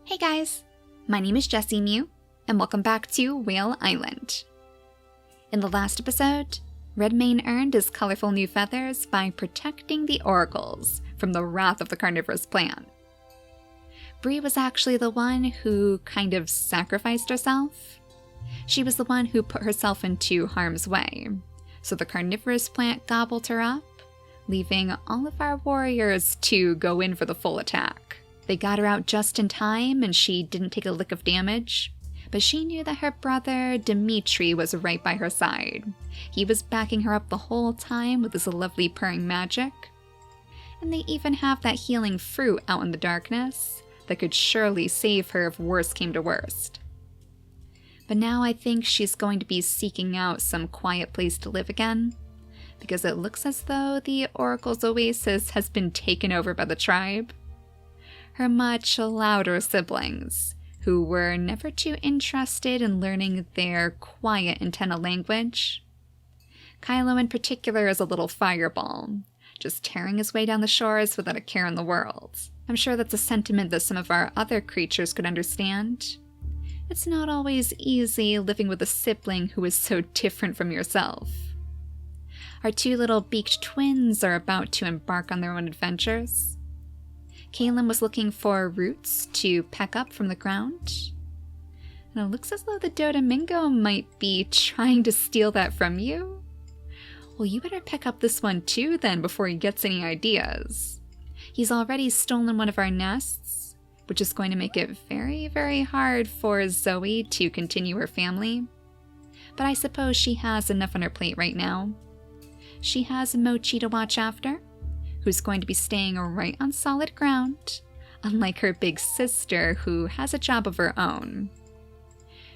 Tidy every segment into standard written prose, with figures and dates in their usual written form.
Hey guys, my name is JessiMew, and welcome back to Whale Island. In the last episode, Redmane earned his colorful new feathers by protecting the oracles from the wrath of the carnivorous plant. Bree was actually the one who kind of sacrificed herself. She was the one who put herself into harm's way, so the carnivorous plant gobbled her up, leaving all of our warriors to go in for the full attack. They got her out just in time, and she didn't take a lick of damage, but she knew that her brother Dimitri was right by her side. He was backing her up the whole time with his lovely purring magic. And they even have that healing fruit out in the darkness that could surely save her if worst came to worst. But now I think she's going to be seeking out some quiet place to live again, because it looks as though the Oracle's oasis has been taken over by the tribe. Her much louder siblings, who were never too interested in learning their quiet antenna language. Kylo in particular is a little fireball, just tearing his way down the shores without a care in the world. I'm sure that's a sentiment that some of our other creatures could understand. It's not always easy living with a sibling who is so different from yourself. Our two little beaked twins are about to embark on their own adventures. Kaylin was looking for roots to peck up from the ground. And it looks as though the Dodomingo might be trying to steal that from you. Well, you better pick up this one too then before he gets any ideas. He's already stolen one of our nests, which is going to make it very, very hard for Zoe to continue her family. But I suppose she has enough on her plate right now. She has Mochi to watch after, who's going to be staying right on solid ground, unlike her big sister who has a job of her own.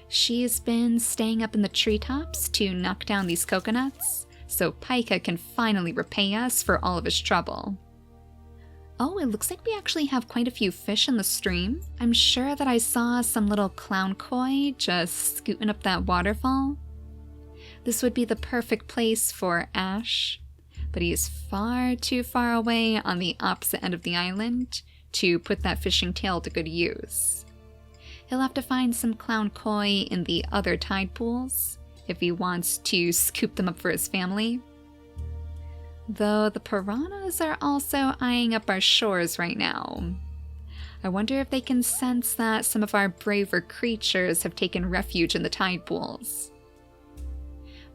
She's been staying up in the treetops to knock down these coconuts, so Pika can finally repay us for all of his trouble. Oh, it looks like we actually have quite a few fish in the stream. I'm sure that I saw some little clown koi just scooting up that waterfall. This would be the perfect place for Ash, but he is far too far away on the opposite end of the island to put that fishing tail to good use. He'll have to find some clown koi in the other tide pools if he wants to scoop them up for his family. Though the piranhas are also eyeing up our shores right now. I wonder if they can sense that some of our braver creatures have taken refuge in the tide pools.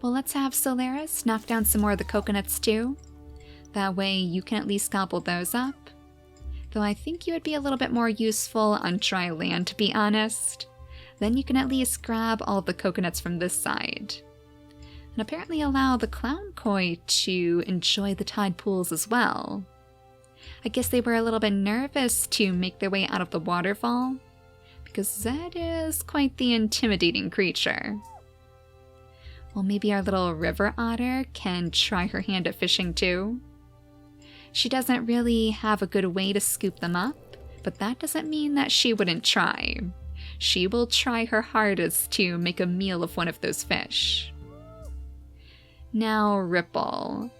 Well, let's have Solaris knock down some more of the coconuts too. That way you can at least gobble those up. Though I think you would be a little bit more useful on dry land, to be honest. Then you can at least grab all of the coconuts from this side. And apparently allow the clown koi to enjoy the tide pools as well. I guess they were a little bit nervous to make their way out of the waterfall, because Zed is quite the intimidating creature. Well, maybe our little river otter can try her hand at fishing too. She doesn't really have a good way to scoop them up, but that doesn't mean that she wouldn't try. She will try her hardest to make a meal of one of those fish. Now, Ripple,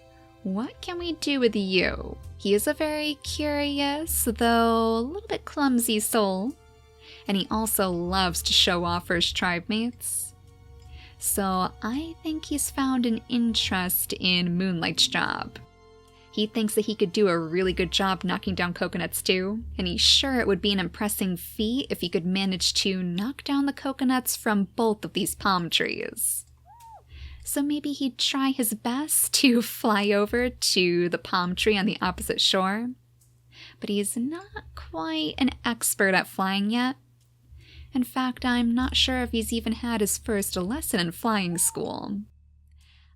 what can we do with you? He is a very curious, though a little bit clumsy soul, and he also loves to show off for his tribe mates. So I think he's found an interest in Moonlight's job. He thinks that he could do a really good job knocking down coconuts too, and he's sure it would be an impressive feat if he could manage to knock down the coconuts from both of these palm trees. So maybe he'd try his best to fly over to the palm tree on the opposite shore. But he's not quite an expert at flying yet. In fact, I'm not sure if he's even had his first lesson in flying school.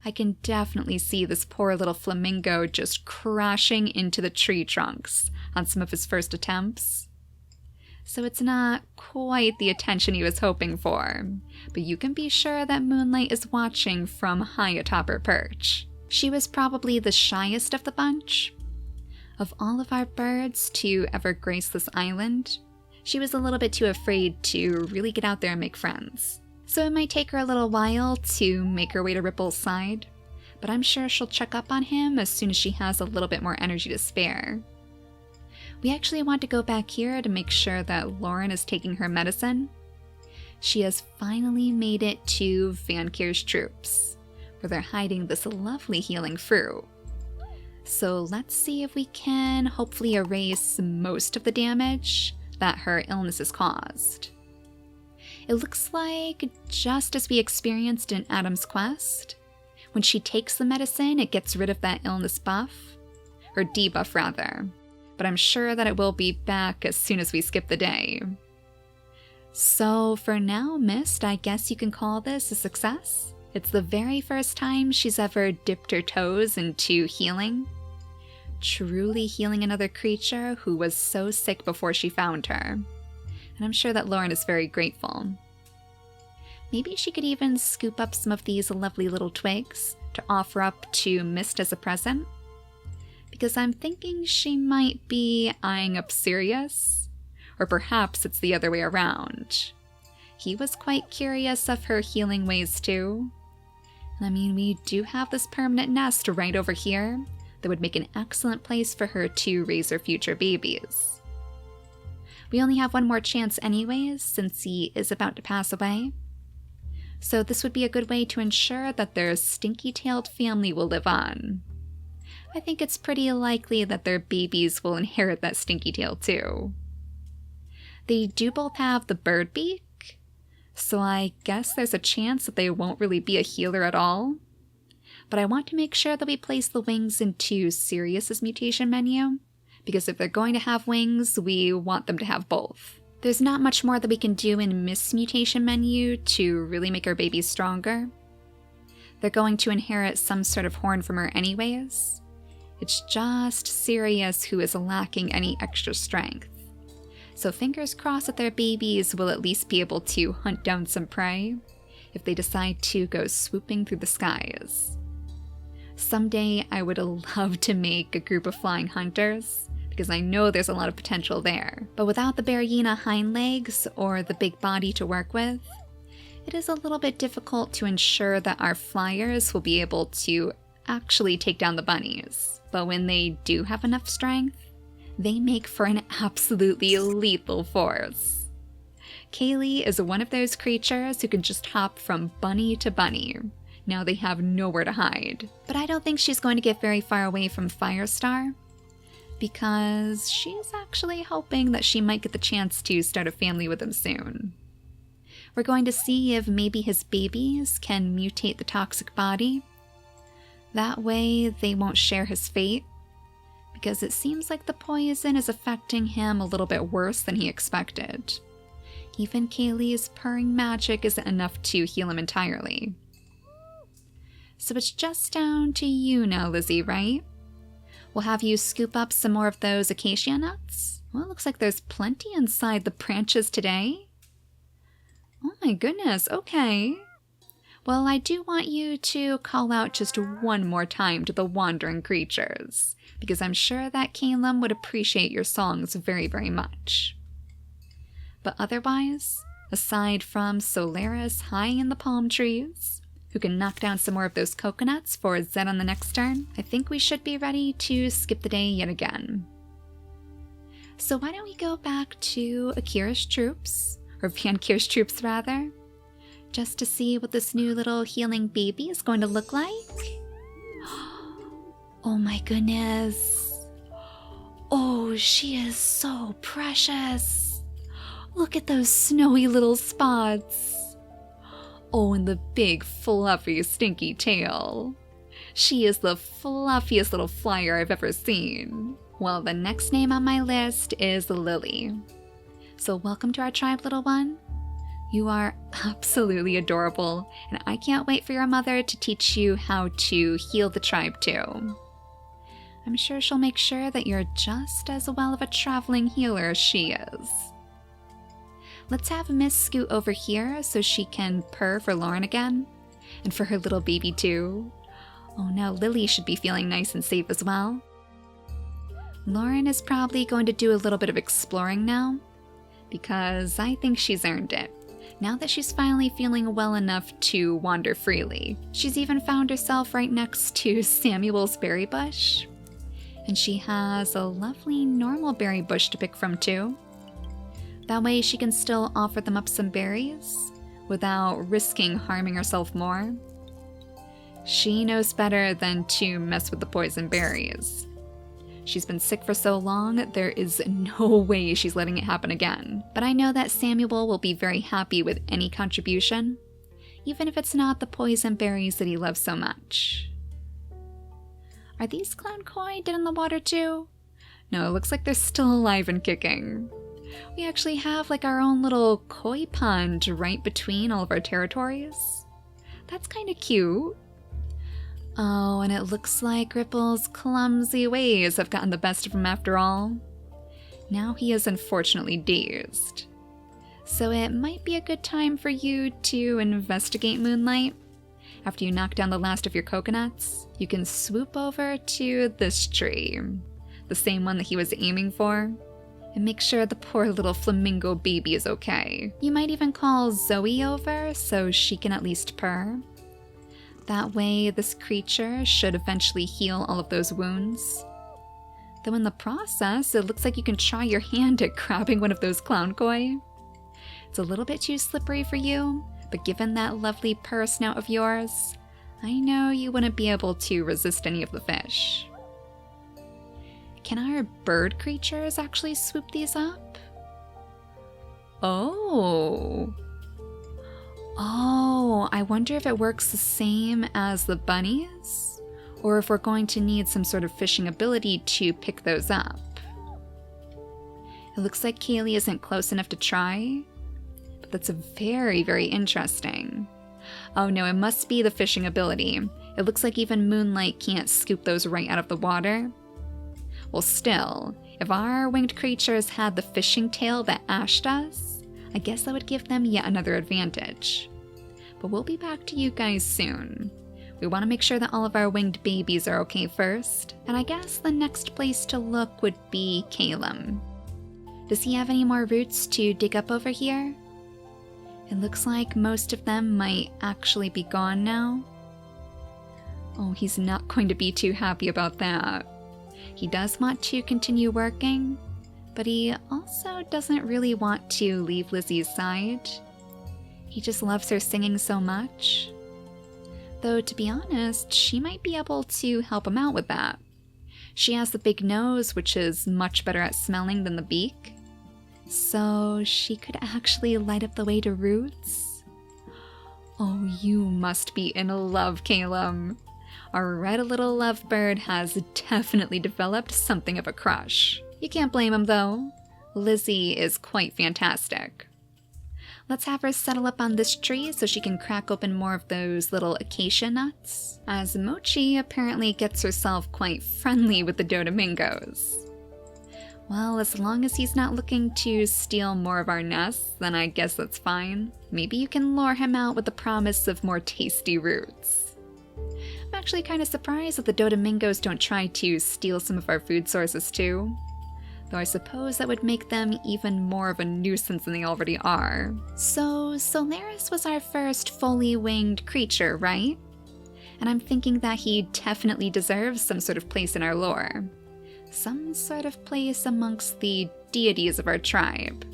I can definitely see this poor little flamingo just crashing into the tree trunks on some of his first attempts. So it's not quite the attention he was hoping for, but you can be sure that Moonlight is watching from high atop her perch. She was probably the shyest of the bunch. Of all of our birds to ever grace this island, she was a little bit too afraid to really get out there and make friends. So it might take her a little while to make her way to Ripple's side, but I'm sure she'll check up on him as soon as she has a little bit more energy to spare. We actually want to go back here to make sure that Lauren is taking her medicine. She has finally made it to Vankir's troops, where they're hiding this lovely healing fruit. So let's see if we can hopefully erase most of the damage that her illness has caused. It looks like just as we experienced in Adam's quest, when she takes the medicine, it gets rid of that illness buff, or debuff rather, but I'm sure that it will be back as soon as we skip the day. So for now, Mist, I guess you can call this a success. It's the very first time she's ever dipped her toes into healing. Truly healing another creature who was so sick before she found her. And I'm sure that Lauren is very grateful. Maybe she could even scoop up some of these lovely little twigs to offer up to Mist as a present. Because I'm thinking she might be eyeing up Sirius. Or perhaps it's the other way around. He was quite curious of her healing ways too. I mean, we do have this permanent nest right over here that would make an excellent place for her to raise her future babies. We only have one more chance anyways, since he is about to pass away. So this would be a good way to ensure that their stinky-tailed family will live on. I think it's pretty likely that their babies will inherit that stinky tail too. They do both have the bird beak, so I guess there's a chance that they won't really be a healer at all. But I want to make sure that we place the wings into Sirius's mutation menu, because if they're going to have wings, we want them to have both. There's not much more that we can do in Mist's mutation menu to really make our babies stronger. They're going to inherit some sort of horn from her anyways. It's just Sirius who is lacking any extra strength. So fingers crossed that their babies will at least be able to hunt down some prey if they decide to go swooping through the skies. Someday I would love to make a group of flying hunters, because I know there's a lot of potential there. But without the Berryina hind legs or the big body to work with, it is a little bit difficult to ensure that our flyers will be able to actually take down the bunnies. But when they do have enough strength, they make for an absolutely lethal force. Kaylee is one of those creatures who can just hop from bunny to bunny. Now they have nowhere to hide. But I don't think she's going to get very far away from Firestar, because she's actually hoping that she might get the chance to start a family with him soon. We're going to see if maybe his babies can mutate the toxic body. That way they won't share his fate, because it seems like the poison is affecting him a little bit worse than he expected. Even Kaylee's purring magic isn't enough to heal him entirely. So it's just down to you now, Lizzie, right? We'll have you scoop up some more of those acacia nuts. Well, it looks like there's plenty inside the branches today. Oh my goodness, okay. Well, I do want you to call out just one more time to the wandering creatures, because I'm sure that Caleb would appreciate your songs very, very much. But otherwise, aside from Solaris high in the palm trees, who can knock down some more of those coconuts for Zed on the next turn, I think we should be ready to skip the day yet again. So why don't we go back to Akira's troops, or Vankir's troops rather, just to see what this new little healing baby is going to look like? Oh my goodness. Oh, she is so precious. Look at those snowy little spots. Oh, and the big, fluffy, stinky tail. She is the fluffiest little flyer I've ever seen. Well, the next name on my list is Lily. So welcome to our tribe, little one. You are absolutely adorable, and I can't wait for your mother to teach you how to heal the tribe too. I'm sure she'll make sure that you're just as well of a traveling healer as she is. Let's have Miss scoot over here so she can purr for Lauren again, and for her little baby too. Oh, now Lily should be feeling nice and safe as well. Lauren is probably going to do a little bit of exploring now, because I think she's earned it, now that she's finally feeling well enough to wander freely. She's even found herself right next to Samuel's berry bush. And she has a lovely normal berry bush to pick from too. That way she can still offer them up some berries without risking harming herself more. She knows better than to mess with the poison berries. She's been sick for so long, there is no way she's letting it happen again. But I know that Samuel will be very happy with any contribution, even if it's not the poison berries that he loves so much. Are these clown koi dead in the water too? No, it looks like they're still alive and kicking. We actually have like our own little koi pond right between all of our territories. That's kind of cute. Oh, and it looks like Ripple's clumsy ways have gotten the best of him after all. Now he is unfortunately dazed. So it might be a good time for you to investigate Moonlight. After you knock down the last of your coconuts, you can swoop over to this tree, the same one that he was aiming for, and make sure the poor little flamingo baby is okay. You might even call Zoe over so she can at least purr. That way, this creature should eventually heal all of those wounds. Though in the process, it looks like you can try your hand at grabbing one of those clown koi. It's a little bit too slippery for you, but given that lovely purr snout of yours, I know you wouldn't be able to resist any of the fish. Can our bird creatures actually swoop these up? Oh, I wonder if it works the same as the bunnies, or if we're going to need some sort of fishing ability to pick those up. It looks like Kaylee isn't close enough to try, but that's very, very interesting. Oh no, it must be the fishing ability. It looks like even Moonlight can't scoop those right out of the water. Well still, if our winged creatures had the fishing tail that Ash does, I guess that would give them yet another advantage. But we'll be back to you guys soon. We want to make sure that all of our winged babies are okay first, and I guess the next place to look would be Calum. Does he have any more roots to dig up over here? It looks like most of them might actually be gone now. Oh, he's not going to be too happy about that. He does want to continue working, but he also doesn't really want to leave Lizzie's side. He just loves her singing so much. Though, to be honest, she might be able to help him out with that. She has the big nose, which is much better at smelling than the beak. So she could actually light up the way to roots. Oh, you must be in love, Calum. Our red little lovebird has definitely developed something of a crush. You can't blame him, though. Lizzie is quite fantastic. Let's have her settle up on this tree so she can crack open more of those little acacia nuts, as Mochi apparently gets herself quite friendly with the Dodamingos. Well, as long as he's not looking to steal more of our nests, then I guess that's fine. Maybe you can lure him out with the promise of more tasty roots. I'm actually kind of surprised that the Dodamingos don't try to steal some of our food sources too. Though I suppose that would make them even more of a nuisance than they already are. So, Solaris was our first fully winged creature, right? And I'm thinking that he definitely deserves some sort of place in our lore. Some sort of place amongst the deities of our tribe.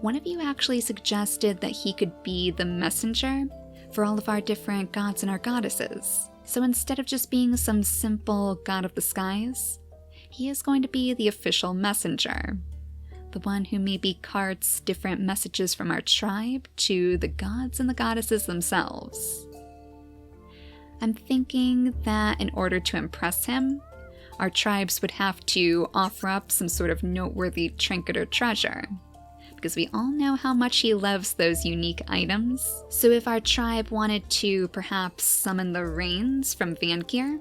One of you actually suggested that he could be the messenger for all of our different gods and our goddesses. So instead of just being some simple god of the skies, he is going to be the official messenger, the one who maybe carts different messages from our tribe to the gods and the goddesses themselves. I'm thinking that in order to impress him, our tribes would have to offer up some sort of noteworthy trinket or treasure, because we all know how much he loves those unique items. So if our tribe wanted to perhaps summon the rains from Vankir,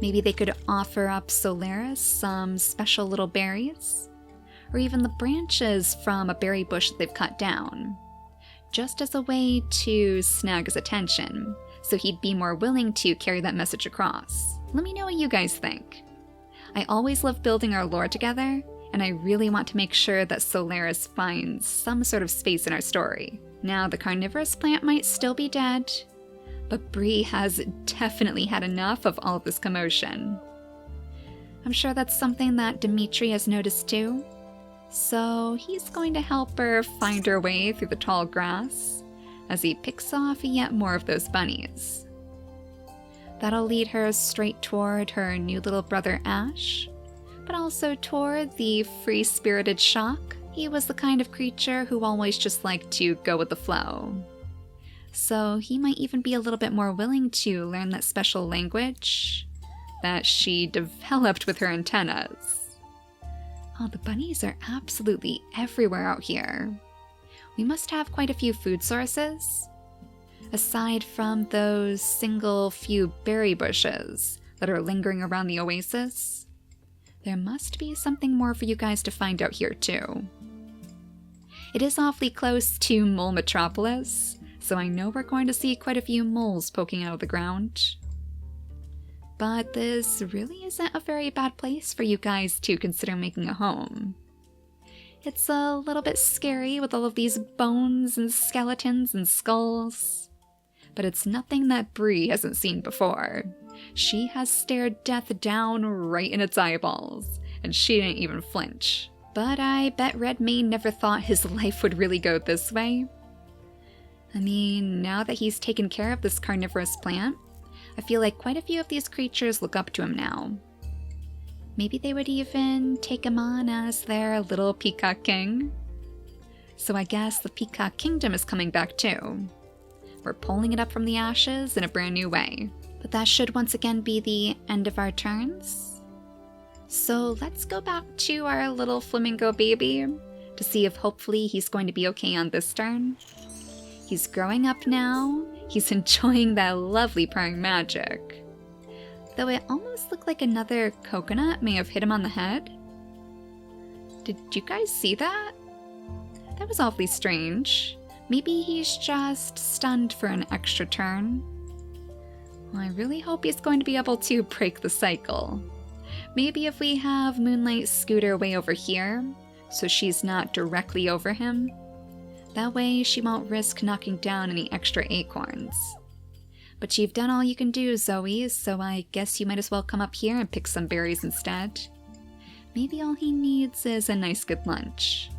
maybe they could offer up Solaris some special little berries, or even the branches from a berry bush that they've cut down, just as a way to snag his attention, so he'd be more willing to carry that message across. Let me know what you guys think. I always love building our lore together, and I really want to make sure that Solaris finds some sort of space in our story. Now, the carnivorous plant might still be dead, but Bree has definitely had enough of all of this commotion. I'm sure that's something that Dimitri has noticed too. So he's going to help her find her way through the tall grass as he picks off yet more of those bunnies. That'll lead her straight toward her new little brother Ash, but also toward the free-spirited Shock. He was the kind of creature who always just liked to go with the flow. So he might even be a little bit more willing to learn that special language that she developed with her antennas. Oh, the bunnies are absolutely everywhere out here. We must have quite a few food sources. Aside from those single few berry bushes that are lingering around the oasis, there must be something more for you guys to find out here too. It is awfully close to Mole Metropolis, so I know we're going to see quite a few moles poking out of the ground. But this really isn't a very bad place for you guys to consider making a home. It's a little bit scary with all of these bones and skeletons and skulls, but it's nothing that Bree hasn't seen before. She has stared death down right in its eyeballs, and she didn't even flinch. But I bet Redmayne never thought his life would really go this way. I mean, now that he's taken care of this carnivorous plant, I feel like quite a few of these creatures look up to him now. Maybe they would even take him on as their little peacock king. So I guess the Peacock Kingdom is coming back too. We're pulling it up from the ashes in a brand new way. But that should once again be the end of our turns. So let's go back to our little flamingo baby to see if hopefully he's going to be okay on this turn. He's growing up now. He's enjoying that lovely purring magic. Though it almost looked like another coconut may have hit him on the head. Did you guys see that? That was awfully strange. Maybe he's just stunned for an extra turn. Well, I really hope he's going to be able to break the cycle. Maybe if we have Moonlight Scooter way over here, so she's not directly over him. That way she won't risk knocking down any extra acorns. But you've done all you can do, Zoe, so I guess you might as well come up here and pick some berries instead. Maybe all he needs is a nice good lunch.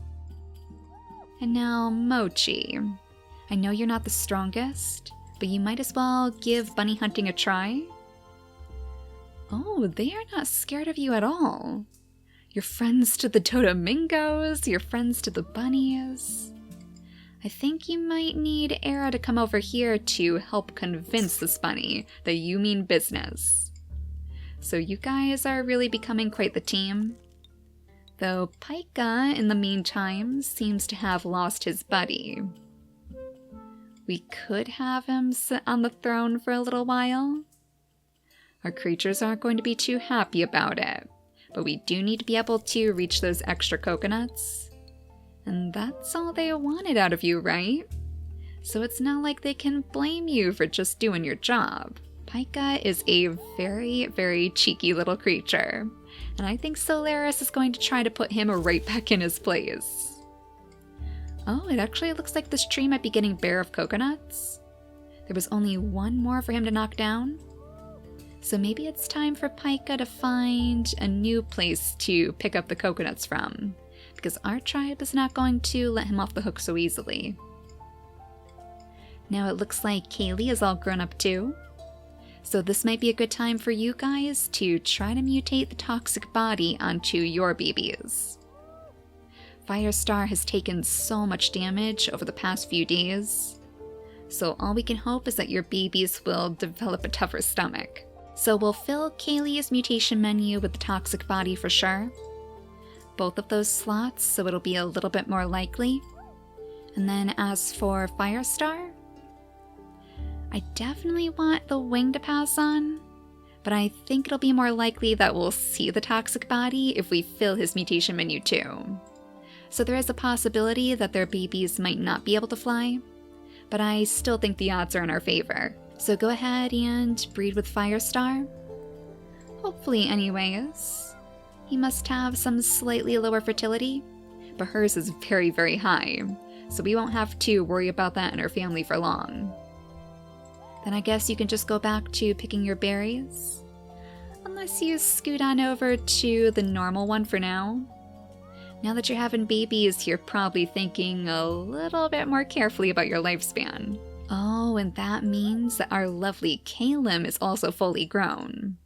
And now, Mochi. I know you're not the strongest, but you might as well give bunny hunting a try. Oh, they are not scared of you at all. You're friends to the Dodomingos, you're friends to the bunnies. I think you might need Era to come over here to help convince this bunny that you mean business. So you guys are really becoming quite the team. Though Pika, in the meantime, seems to have lost his buddy. We could have him sit on the throne for a little while. Our creatures aren't going to be too happy about it, but we do need to be able to reach those extra coconuts. And that's all they wanted out of you, right? So it's not like they can blame you for just doing your job. Pika is a very, very cheeky little creature, and I think Solaris is going to try to put him right back in his place. Oh, it actually looks like this tree might be getting bare of coconuts. There was only one more for him to knock down. So maybe it's time for Pika to find a new place to pick up the coconuts from, because our tribe is not going to let him off the hook so easily. Now it looks like Kaylee is all grown up too, so this might be a good time for you guys to try to mutate the toxic body onto your babies. Firestar has taken so much damage over the past few days, so all we can hope is that your babies will develop a tougher stomach. So we'll fill Kaylee's mutation menu with the toxic body for sure. Both of those slots, so it'll be a little bit more likely. And then as for Firestar, I definitely want the wing to pass on, but I think it'll be more likely that we'll see the toxic body if we fill his mutation menu too. So there is a possibility that their babies might not be able to fly, but I still think the odds are in our favor. So go ahead and breed with Firestar. Hopefully anyways. He must have some slightly lower fertility, but hers is very, very high, so we won't have to worry about that in our family for long. Then I guess you can just go back to picking your berries. Unless you scoot on over to the normal one for now. Now that you're having babies, you're probably thinking a little bit more carefully about your lifespan. Oh, and that means that our lovely Caleb is also fully grown.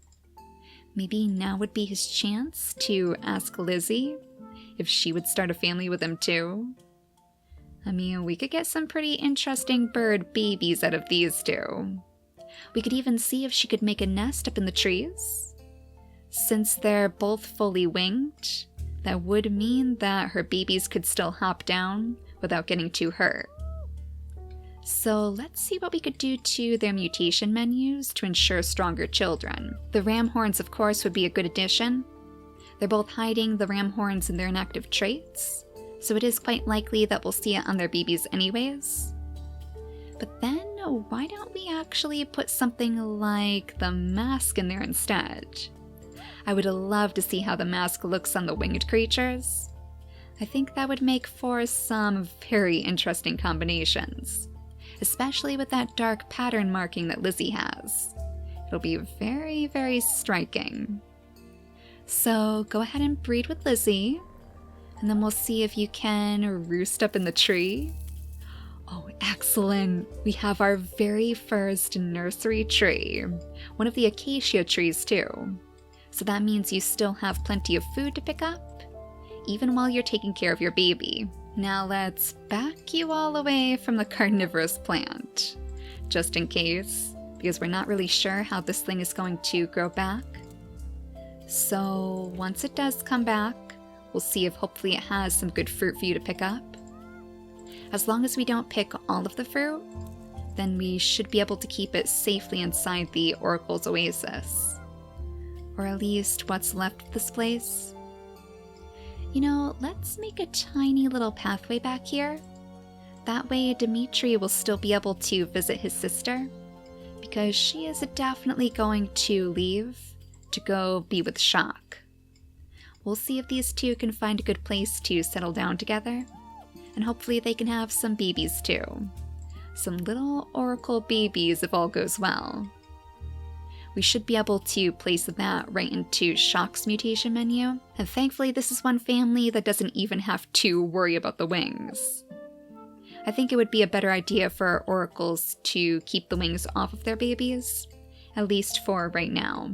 Maybe now would be his chance to ask Lizzie if she would start a family with him too. I mean, we could get some pretty interesting bird babies out of these two. We could even see if she could make a nest up in the trees. Since they're both fully winged, that would mean that her babies could still hop down without getting too hurt. So let's see what we could do to their mutation menus to ensure stronger children. The ram horns, of course, would be a good addition. They're both hiding the ram horns in their inactive traits, so it is quite likely that we'll see it on their babies anyways. But then, why don't we actually put something like the mask in there instead? I would love to see how the mask looks on the winged creatures. I think that would make for some very interesting combinations, especially with that dark pattern marking that Lizzie has. It'll be very, very striking. So go ahead and breed with Lizzie, and then we'll see if you can roost up in the tree. Oh, excellent! We have our very first nursery tree, one of the acacia trees too. So that means you still have plenty of food to pick up, even while you're taking care of your baby. Now let's back you all away from the carnivorous plant, just in case, because we're not really sure how this thing is going to grow back. So once it does come back, we'll see if hopefully it has some good fruit for you to pick up. As long as we don't pick all of the fruit, then we should be able to keep it safely inside the Oracle's oasis. Or at least what's left of this place. You know, let's make a tiny little pathway back here. That way Dimitri will still be able to visit his sister, because she is definitely going to leave to go be with Shock. We'll see if these two can find a good place to settle down together, and hopefully they can have some babies too. Some little Oracle babies if all goes well. We should be able to place that right into Shock's mutation menu, and thankfully this is one family that doesn't even have to worry about the wings. I think it would be a better idea for our oracles to keep the wings off of their babies, at least for right now.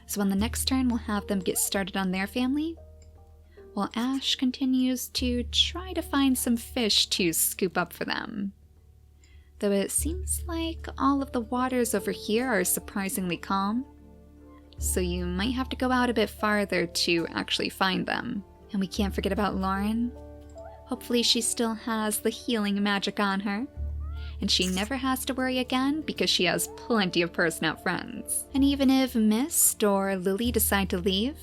So on the next turn we'll have them get started on their family, while Ash continues to try to find some fish to scoop up for them. Though it seems like all of the waters over here are surprisingly calm, so you might have to go out a bit farther to actually find them. And we can't forget about Lauren. Hopefully she still has the healing magic on her, and she never has to worry again because she has plenty of person-out friends. And even if Mist or Lily decide to leave,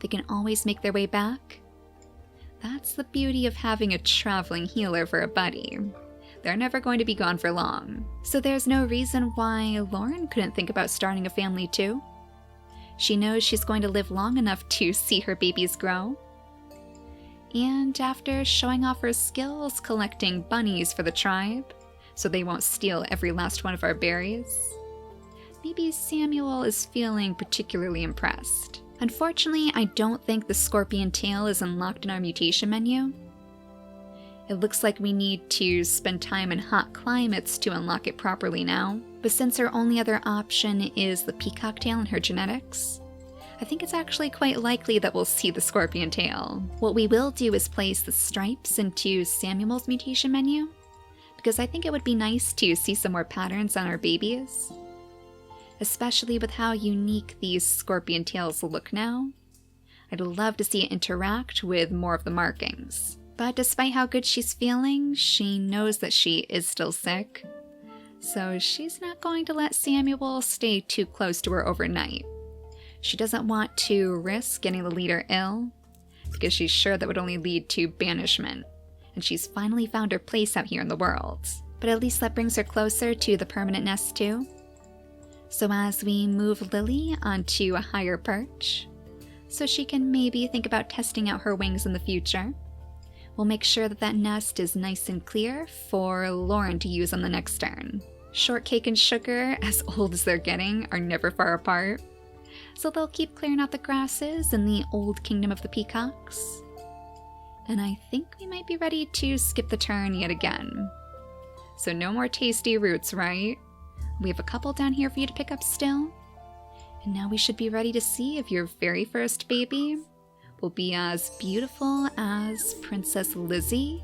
they can always make their way back. That's the beauty of having a traveling healer for a buddy. They're never going to be gone for long. So there's no reason why Lauren couldn't think about starting a family too. She knows she's going to live long enough to see her babies grow. And after showing off her skills collecting bunnies for the tribe, so they won't steal every last one of our berries, maybe Samuel is feeling particularly impressed. Unfortunately, I don't think the scorpion tail is unlocked in our mutation menu. It looks like we need to spend time in hot climates to unlock it properly now, but since our only other option is the peacock tail in her genetics, I think it's actually quite likely that we'll see the scorpion tail. What we will do is place the stripes into Samuel's mutation menu, because I think it would be nice to see some more patterns on our babies, especially with how unique these scorpion tails look now. I'd love to see it interact with more of the markings. But despite how good she's feeling, she knows that she is still sick, so she's not going to let Samuel stay too close to her overnight. She doesn't want to risk getting the leader ill, because she's sure that would only lead to banishment, and she's finally found her place out here in the world. But at least that brings her closer to the permanent nest too. So as we move Lily onto a higher perch, so she can maybe think about testing out her wings in the future, we'll make sure that that nest is nice and clear for Lauren to use on the next turn. Shortcake and Sugar, as old as they're getting, are never far apart. So they'll keep clearing out the grasses in the old kingdom of the peacocks. And I think we might be ready to skip the turn yet again. So no more tasty roots, right? We have a couple down here for you to pick up still. And now we should be ready to see if your very first baby will be as beautiful as Princess Lizzie.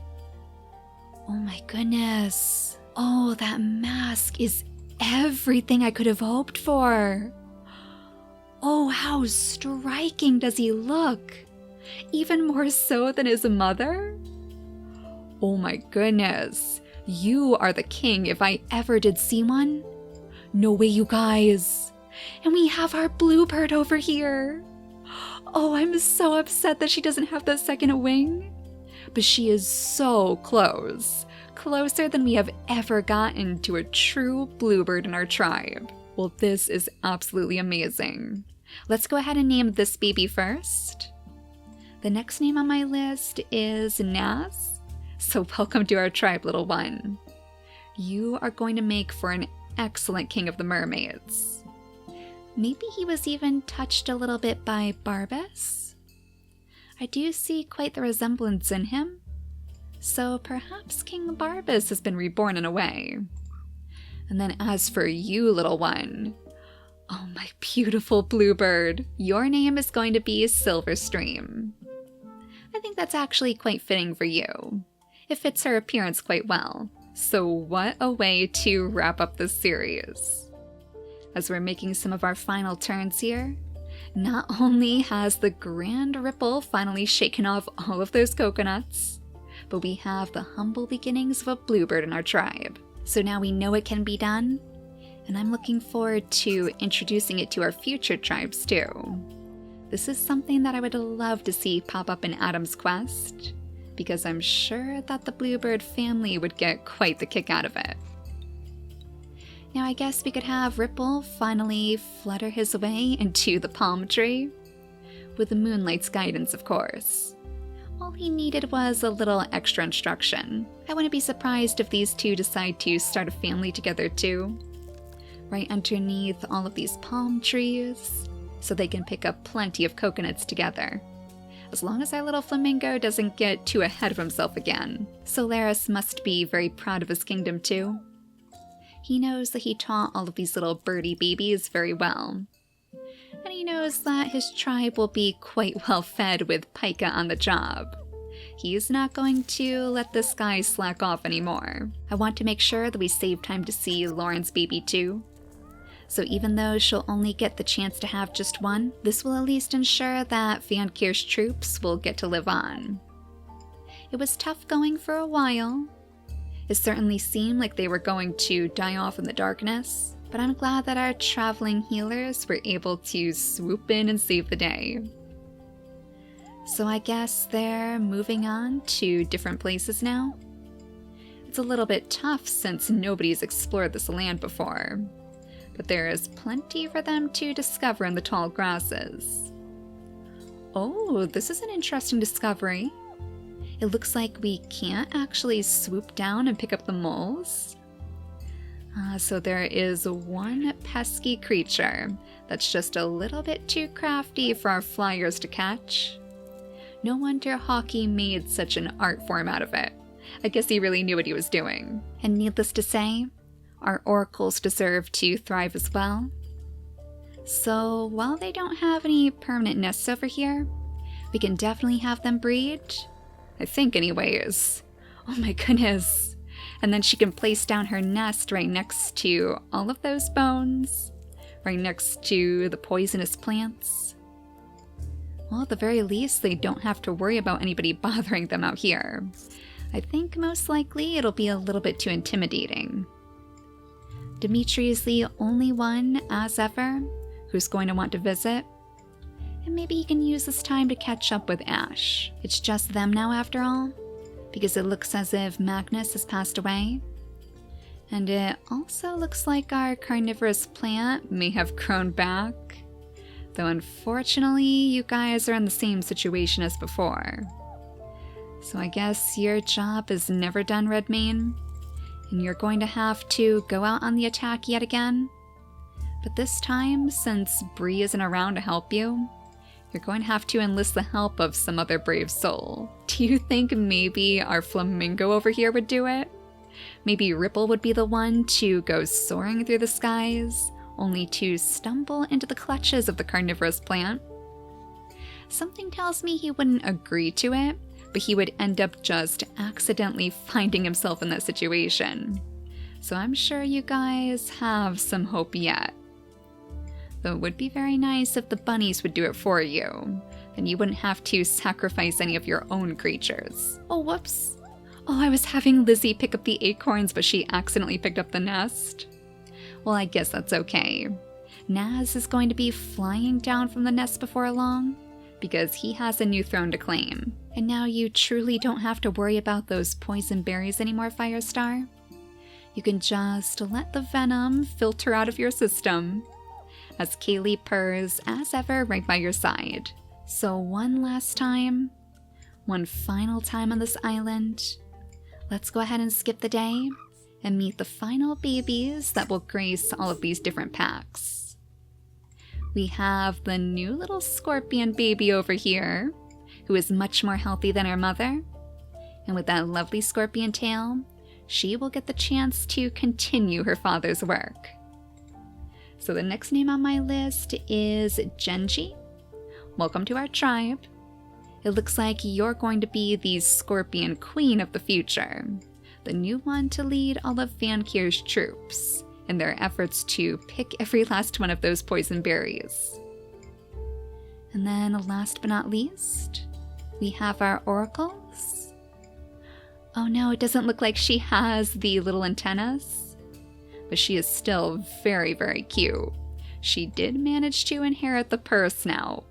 Oh my goodness. Oh, that mask is everything I could have hoped for. Oh, how striking does he look? Even more so than his mother? Oh my goodness. You are the king if I ever did see one. No way, you guys. And we have our bluebird over here. Oh, I'm so upset that she doesn't have the second wing. But she is so close. Closer than we have ever gotten to a true bluebird in our tribe. Well, this is absolutely amazing. Let's go ahead and name this baby first. The next name on my list is Naz. So welcome to our tribe, little one. You are going to make for an excellent king of the mermaids. Maybe he was even touched a little bit by Barbas. I do see quite the resemblance in him. So perhaps King Barbas has been reborn in a way. And then as for you, little one, oh my beautiful bluebird, your name is going to be Silverstream. I think that's actually quite fitting for you. It fits her appearance quite well. So what a way to wrap up this series. As we're making some of our final turns here, not only has the grand ripple finally shaken off all of those coconuts, but we have the humble beginnings of a bluebird in our tribe. So now we know it can be done, and I'm looking forward to introducing it to our future tribes too. This is something that I would love to see pop up in Adam's Quest, because I'm sure that the bluebird family would get quite the kick out of it. Now I guess we could have Ripple finally flutter his way into the palm tree, with the moonlight's guidance, of course. All he needed was a little extra instruction. I wouldn't be surprised if these two decide to start a family together too, right underneath all of these palm trees, so they can pick up plenty of coconuts together. As long as our little flamingo doesn't get too ahead of himself again. Solaris must be very proud of his kingdom too. He knows that he taught all of these little birdie babies very well. And he knows that his tribe will be quite well fed with pica on the job. He's not going to let this guy slack off anymore. I want to make sure that we save time to see Lauren's baby too. So even though she'll only get the chance to have just one, this will at least ensure that Van Kier's troops will get to live on. It was tough going for a while. It certainly seemed like they were going to die off in the darkness, but I'm glad that our traveling healers were able to swoop in and save the day. So I guess they're moving on to different places now. It's a little bit tough since nobody's explored this land before, but there is plenty for them to discover in the tall grasses. Oh, this is an interesting discovery. It looks like we can't actually swoop down and pick up the moles. So there is one pesky creature that's just a little bit too crafty for our flyers to catch. No wonder Hawkeye made such an art form out of it. I guess he really knew what he was doing. And needless to say, our oracles deserve to thrive as well. So while they don't have any permanent nests over here, we can definitely have them breed. I think anyways. Oh my goodness. And then she can place down her nest right next to all of those bones, right next to the poisonous plants. Well, at the very least, they don't have to worry about anybody bothering them out here. I think most likely it'll be a little bit too intimidating. Dimitri is the only one, as ever, who's going to want to visit. And maybe he can use this time to catch up with Ash. It's just them now after all, because it looks as if Magnus has passed away. And it also looks like our carnivorous plant may have grown back. Though unfortunately, you guys are in the same situation as before. So I guess your job is never done, Redmane, and you're going to have to go out on the attack yet again. But this time, since Bree isn't around to help you, you're going to have to enlist the help of some other brave soul. Do you think maybe our flamingo over here would do it? Maybe Ripple would be the one to go soaring through the skies, only to stumble into the clutches of the carnivorous plant? Something tells me he wouldn't agree to it, but he would end up just accidentally finding himself in that situation. So I'm sure you guys have some hope yet. Though it would be very nice if the bunnies would do it for you. Then you wouldn't have to sacrifice any of your own creatures. Oh, whoops. Oh, I was having Lizzie pick up the acorns, but she accidentally picked up the nest. Well, I guess that's okay. Naz is going to be flying down from the nest before long, because he has a new throne to claim. And now you truly don't have to worry about those poison berries anymore, Firestar. You can just let the venom filter out of your system, as Kaylee purrs, as ever, right by your side. So one last time, one final time on this island, let's go ahead and skip the day and meet the final babies that will grace all of these different packs. We have the new little scorpion baby over here, who is much more healthy than her mother. And with that lovely scorpion tail, she will get the chance to continue her father's work. So the next name on my list is Genji. Welcome to our tribe. It looks like you're going to be the Scorpion Queen of the future, the new one to lead all of Vankir's troops in their efforts to pick every last one of those poison berries. And then last but not least, we have our oracles. Oh no, it doesn't look like she has the little antennas, but she is still very, very cute. She did manage to inherit the purse now.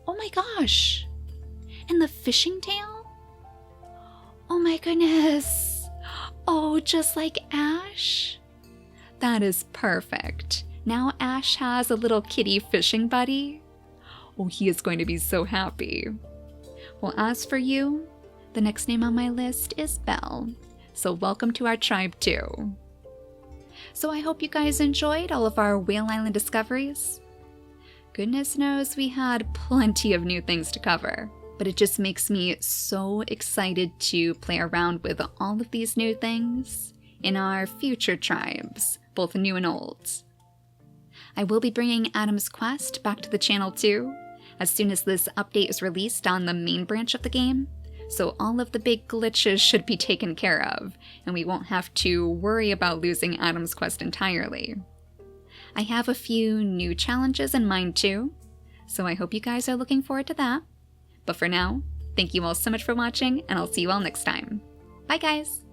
Oh my gosh! And the fishing tail? Oh my goodness! Oh, just like Ash? That is perfect. Now Ash has a little kitty fishing buddy. Oh, he is going to be so happy. Well, as for you, the next name on my list is Belle. So welcome to our tribe too. So I hope you guys enjoyed all of our Whale Island discoveries. Goodness knows we had plenty of new things to cover, but it just makes me so excited to play around with all of these new things in our future tribes, both new and old. I will be bringing Adam's Quest back to the channel too, as soon as this update is released on the main branch of the game, so all of the big glitches should be taken care of, and we won't have to worry about losing Adam's Quest entirely. I have a few new challenges in mind too, so I hope you guys are looking forward to that. But for now, thank you all so much for watching, and I'll see you all next time. Bye guys!